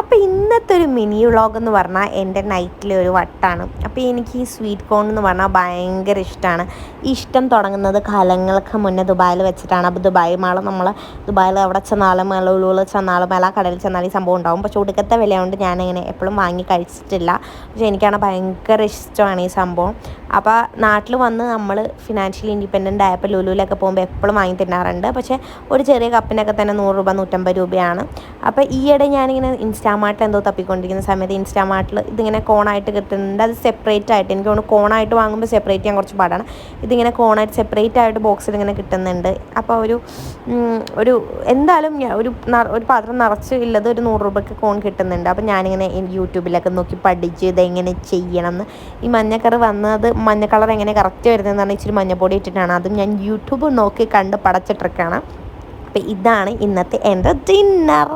അപ്പോൾ ഇന്നത്തെ ഒരു മിനി വ്ളോഗ് എന്ന് പറഞ്ഞാൽ എൻ്റെ നൈറ്റിലെ ഒരു വട്ടാണ്. അപ്പോൾ എനിക്ക് ഈ സ്വീറ്റ് കോൺ എന്ന് പറഞ്ഞാൽ ഭയങ്കര ഇഷ്ടമാണ്. ഈ ഇഷ്ടം തുടങ്ങുന്നത് കാലങ്ങൾക്ക് മുന്നേ ദുബായിൽ വെച്ചിട്ടാണ്. അപ്പോൾ ദുബായ് മാൾ നമ്മൾ ദുബായിൽ എവിടെ ചെന്നാലും ലുലുവിൽ ചെന്നാലും എല്ലാ കടയിൽ ചെന്നാലും ഈ സംഭവം ഉണ്ടാവും. പക്ഷേ ഒടുക്കത്തെ വിലയുകൊണ്ട് ഞാനിങ്ങനെ എപ്പോഴും വാങ്ങി കഴിച്ചിട്ടില്ല. പക്ഷേ എനിക്കാണ് ഭയങ്കര ഇഷ്ടമാണ് ഈ സംഭവം. അപ്പോൾ നാട്ടിൽ വന്ന് നമ്മൾ ഫിനാൻഷ്യലി ഇൻഡിപെൻഡൻ്റ് ആയപ്പോൾ ലുലുവിലൊക്കെ പോകുമ്പോൾ എപ്പോഴും വാങ്ങി തിന്നാറുണ്ട്. പക്ഷേ ഒരു ചെറിയ കപ്പിനൊക്കെ തന്നെ 100 രൂപ 150 രൂപയാണ്. അപ്പോൾ ഈയിടെ ഞാനിങ്ങനെ ഇൻസ്റ്റാമാർട്ടിൽ എന്തോ തപ്പിക്കൊണ്ടിരിക്കുന്ന സമയത്ത് ഇൻസ്റ്റാമാർട്ടിൽ ഇതിങ്ങനെ കോണായിട്ട് കിട്ടുന്നുണ്ട്. അത് സെപ്പറേറ്റ് ആയിട്ട് എനിക്ക് തോന്നുന്നു കോണായിട്ട് വാങ്ങുമ്പോൾ സെപ്പറേറ്റ് ചെയ്യാൻ കുറച്ച് പാടാണ്. ഇതിങ്ങനെ കോണായിട്ട് സെപ്പറേറ്റ് ആയിട്ട് ബോക്സിൽ ഇങ്ങനെ കിട്ടുന്നുണ്ട്. അപ്പോൾ ഒരു എന്തായാലും ഒരു പാത്രം നിറച്ച് ഉള്ളത് ഒരു 100 രൂപയ്ക്ക് കോൺ കിട്ടുന്നുണ്ട്. അപ്പോൾ ഞാനിങ്ങനെ യൂട്യൂബിലൊക്കെ നോക്കി പഠിച്ച് ഇതെങ്ങനെ ചെയ്യണം എന്ന്. ഈ മഞ്ഞ കളർ എങ്ങനെ കറക്റ്റ് വരുന്നതെന്ന് പറഞ്ഞാൽ ഇച്ചിരി മഞ്ഞപ്പൊടി ഇട്ടിട്ടാണ്. അതും ഞാൻ യൂട്യൂബ് നോക്കി കണ്ട് പഠിച്ച ട്രിക്കാണ്. അപ്പോൾ ഇതാണ് ഇന്നത്തെ എൻ്റെ ഡിന്നർ.